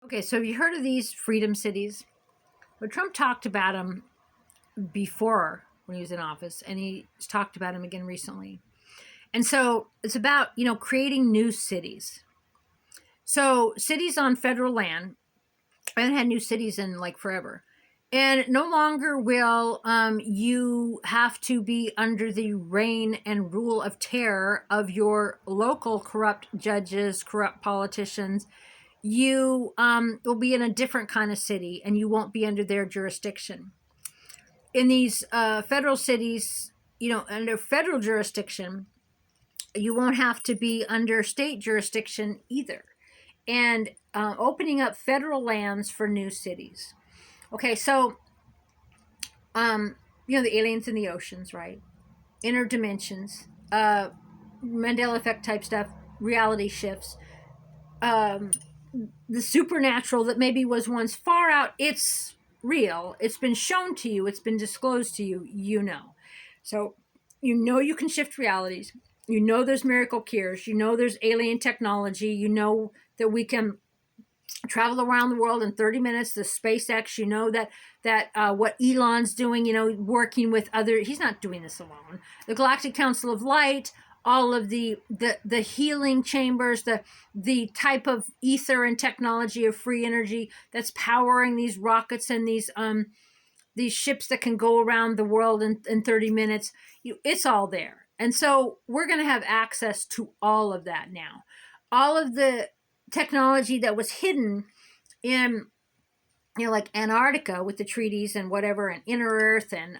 Okay, so have you heard of these freedom cities? Well, Trump talked about them before when he was in office, and he's talked about them again recently. And so it's about, creating new cities. So cities on federal land, I haven't had new cities in like forever. And no longer will you have to be under the reign and rule of terror of your local corrupt judges, corrupt politicians. You will be in a different kind of city and you won't be under their jurisdiction. In these federal cities, under federal jurisdiction, you won't have to be under state jurisdiction either. And opening up federal lands for new cities. Okay, so, the aliens in the oceans, right? Interdimensions, Mandela effect type stuff, reality shifts, the supernatural that maybe was once far out, it's real. It's been shown to you. It's been disclosed to you, So, you can shift realities. There's miracle cures. There's alien technology. That we can travel around the world in 30 minutes. The SpaceX, that what Elon's doing, working with he's not doing this alone. The Galactic Council of Light, all of the healing chambers, the type of ether and technology of free energy that's powering these rockets and these ships that can go around the world in 30 minutes. It's all there. And so we're going to have access to all of that now. All of the technology that was hidden in, like Antarctica with the treaties and whatever, and Inner Earth, and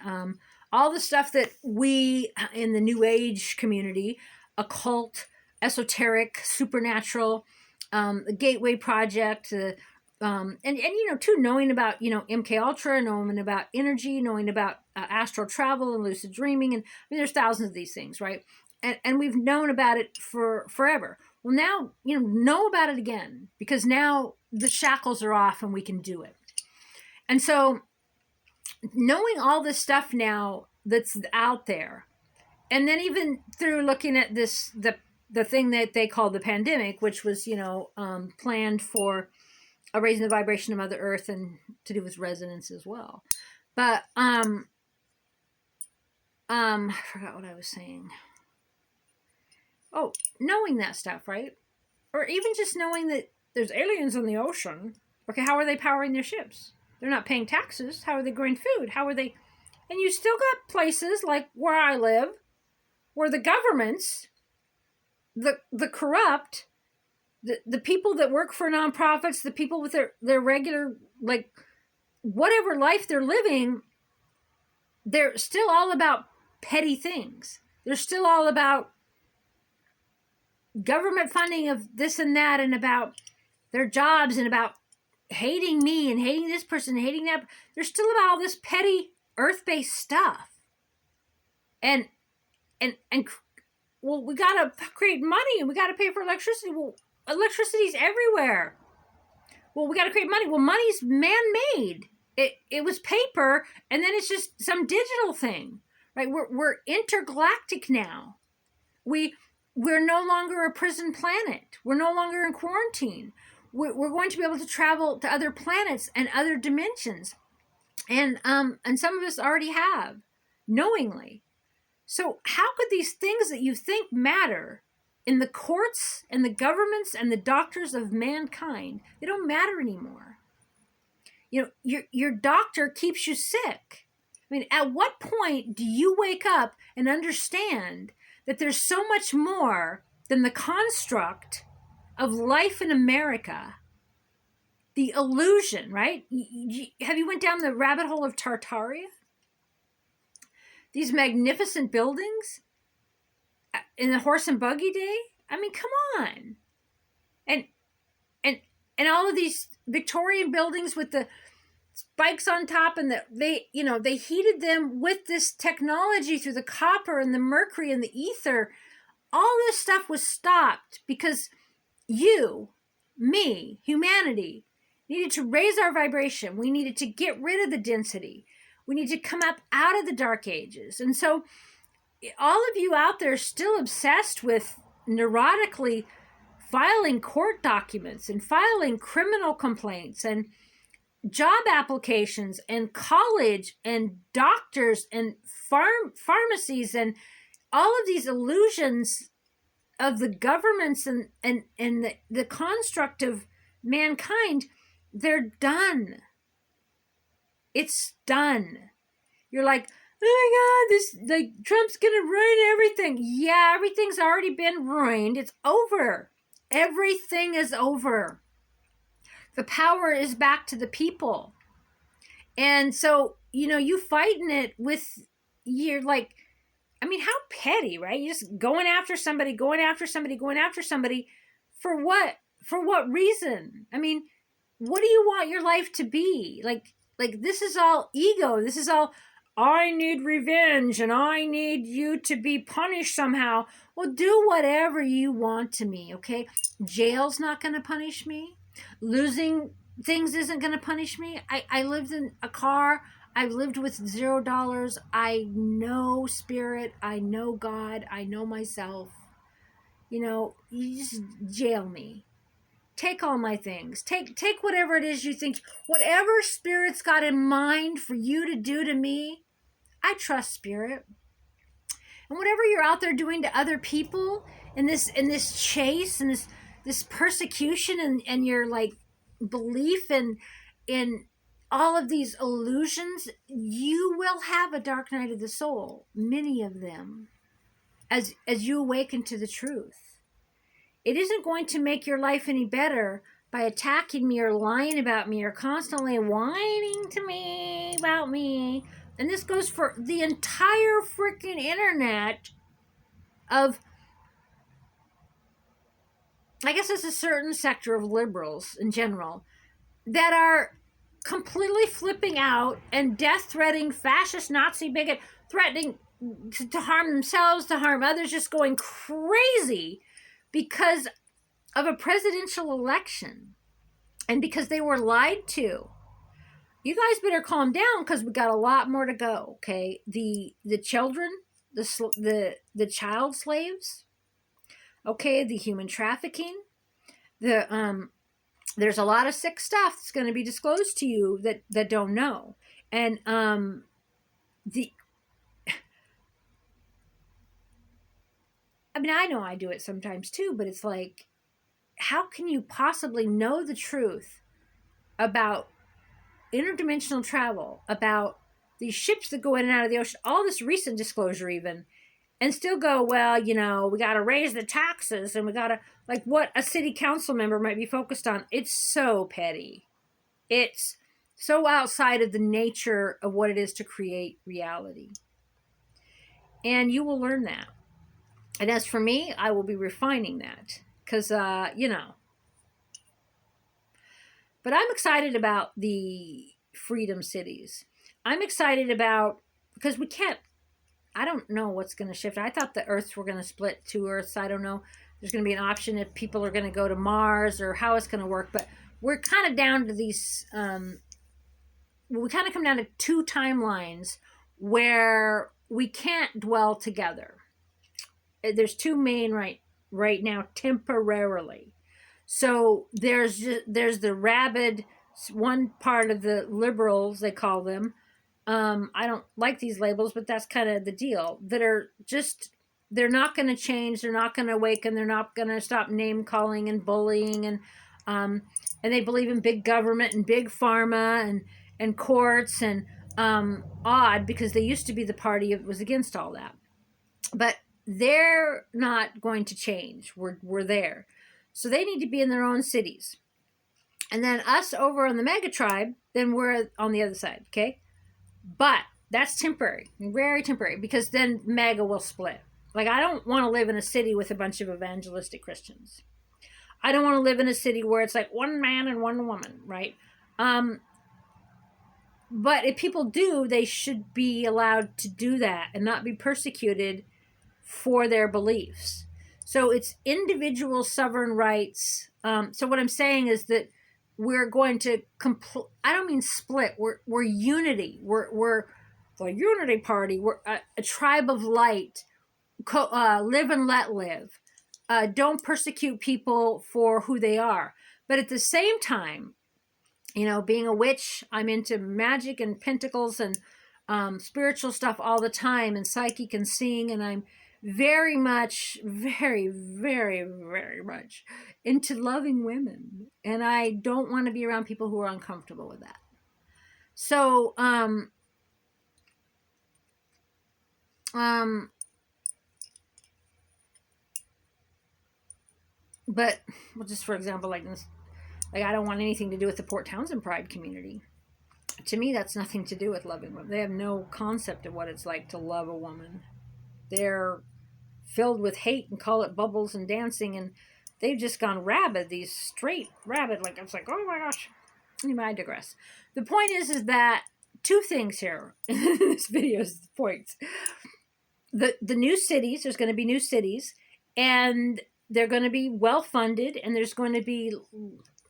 all the stuff that we in the New Age community, occult, esoteric, supernatural, the Gateway Project, too, knowing about MK Ultra, knowing about energy, knowing about astral travel and lucid dreaming, and there's thousands of these things, right? And we've known about it for forever. Well, now know about it again, because now the shackles are off and we can do it. And so, knowing all this stuff now that's out there, and then even through looking at this, the thing that they call the pandemic, which was planned for raising the vibration of Mother Earth and to do with resonance as well. But I forgot what I was saying. Oh, knowing that stuff, right? Or even just knowing that there's aliens in the ocean. Okay, how are they powering their ships? They're not paying taxes. How are they growing food? How are they? And you still got places like where I live, where the governments, the corrupt, the people that work for nonprofits, the people with their regular, like, whatever life they're living, they're still all about petty things. They're still all about government funding of this and that, and about their jobs, and about hating me and hating this person and hating that. They're still about all this petty earth-based stuff. And well, we got to create money and we got to pay for electricity. Well, electricity's everywhere. Well, we got to create money. Well, money's man-made. It was paper, and then it's just some digital thing, right? We're intergalactic now. We're no longer a prison planet. We're no longer in quarantine. We're going to be able to travel to other planets and other dimensions. And some of us already have, knowingly. So how could these things that you think matter in the courts and the governments and the doctors of mankind, they don't matter anymore? Your doctor keeps you sick. I mean, at what point do you wake up and understand that there's so much more than the construct of life in America? The illusion, right? Have you went down the rabbit hole of Tartaria? These magnificent buildings in the horse and buggy day? I mean, come on. And all of these Victorian buildings with the spikes on top, and they heated them with this technology through the copper and the mercury and the ether. All this stuff was stopped because you, me, humanity, needed to raise our vibration. We needed to get rid of the density. We need to come up out of the dark ages. And so all of you out there still obsessed with neurotically filing court documents and filing criminal complaints and job applications and college and doctors and pharmacies and all of these illusions of the governments and the construct of mankind, they're done. It's done. You're like, oh my God, this, like, Trump's gonna ruin everything. Yeah, everything's already been ruined. It's over. Everything is over. The power is back to the people. And so, you fighting it with, you're like, I mean, how petty, right? You're just going after somebody for what? For what reason? I mean, what do you want your life to be? Like this is all ego. This is all, I need revenge and I need you to be punished somehow. Well, do whatever you want to me, okay? Jail's not going to punish me. Losing things isn't going to punish me. I lived in a car. I lived with $0. I know spirit. I know God. I know myself. You just jail me. Take all my things. Take whatever it is you think, whatever spirit's got in mind for you to do to me. I trust spirit. And whatever you're out there doing to other people in this chase and this persecution and your like belief in all of these illusions, you will have a dark night of the soul, many of them, as you awaken to the truth. It isn't going to make your life any better by attacking me or lying about me or constantly whining to me about me. And this goes for the entire freaking internet of, I guess it's a certain sector of liberals in general that are completely flipping out and death-threatening, fascist, Nazi, bigot, threatening to harm themselves, to harm others, just going crazy because of a presidential election and because they were lied to. You guys better calm down because we got a lot more to go, okay? The children, the child slaves, okay, the human trafficking, there's a lot of sick stuff that's going to be disclosed to you that don't know. And I mean, I know I do it sometimes too, but it's like, how can you possibly know the truth about interdimensional travel, about these ships that go in and out of the ocean, all this recent disclosure even, and still go, well, we got to raise the taxes and we got to, like what a city council member might be focused on. It's so petty. It's so outside of the nature of what it is to create reality. And you will learn that. And as for me, I will be refining that because, But I'm excited about the freedom cities. I'm excited about, because I don't know what's going to shift. I thought the Earths were going to split 2 Earths. I don't know. There's going to be an option if people are going to go to Mars or how it's going to work. But we're kind of down to these, we kind of come down to 2 timelines where we can't dwell together. There's 2 main right now temporarily. So there's the rabid one part of the liberals, they call them. I don't like these labels, but that's kind of the deal. That are just, they're not going to change. They're not going to awaken. They're not going to stop name calling and bullying, and they believe in big government and big pharma and courts and odd because they used to be the party that was against all that, but they're not going to change. We're there. So they need to be in their own cities. And then us over on the mega tribe, then we're on the other side, okay? But that's temporary, very temporary, because then mega will split. Like, I don't want to live in a city with a bunch of evangelistic Christians. I don't want to live in a city where it's like one man and one woman, right? But if people do, they should be allowed to do that and not be persecuted for their beliefs. So it's individual sovereign rights. So what I'm saying is that we're going to I don't mean split. We're unity. We're the unity party. We're a tribe of light. Live and let live. don't persecute people for who they are. But at the same time, you know, being a witch, I'm into magic and pentacles and spiritual stuff all the time, and psychic and seeing, and I'm very much, very, very, very much into loving women. And I don't want to be around people who are uncomfortable with that. So, but well, just for example, like this, like I don't want anything to do with the Port Townsend Pride community. To me, that's nothing to do with loving women. They have no concept of what it's like to love a woman. They're filled with hate and call it bubbles and dancing, and they've just gone rabid. These straight rabid, like it's like, oh my gosh. Anyway, I digress. The point is that two things here in this video is the points. The new cities, there's going to be new cities, and they're going to be well funded, and there's going to be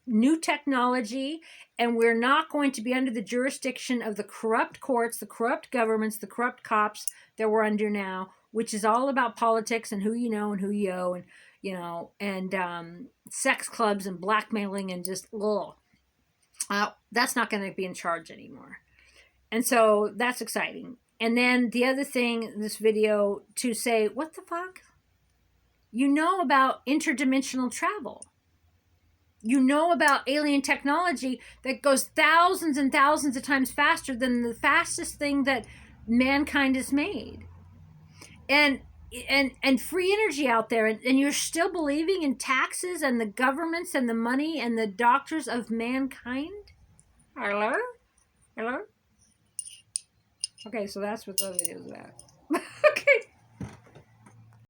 new technology, and we're not going to be under the jurisdiction of the corrupt courts, the corrupt governments, the corrupt cops that we're under now, which is all about politics and who you know and who you owe, and you know, and sex clubs and blackmailing and just that's not going to be in charge anymore. And so that's exciting. And then the other thing, this video, to say, what the fuck? You know about interdimensional travel. You know about alien technology that goes thousands and thousands of times faster than the fastest thing that mankind has made. And free energy out there. And you're still believing in taxes and the governments and the money and the doctors of mankind? Hello? Hello? Okay, so that's what the video is about. Okay.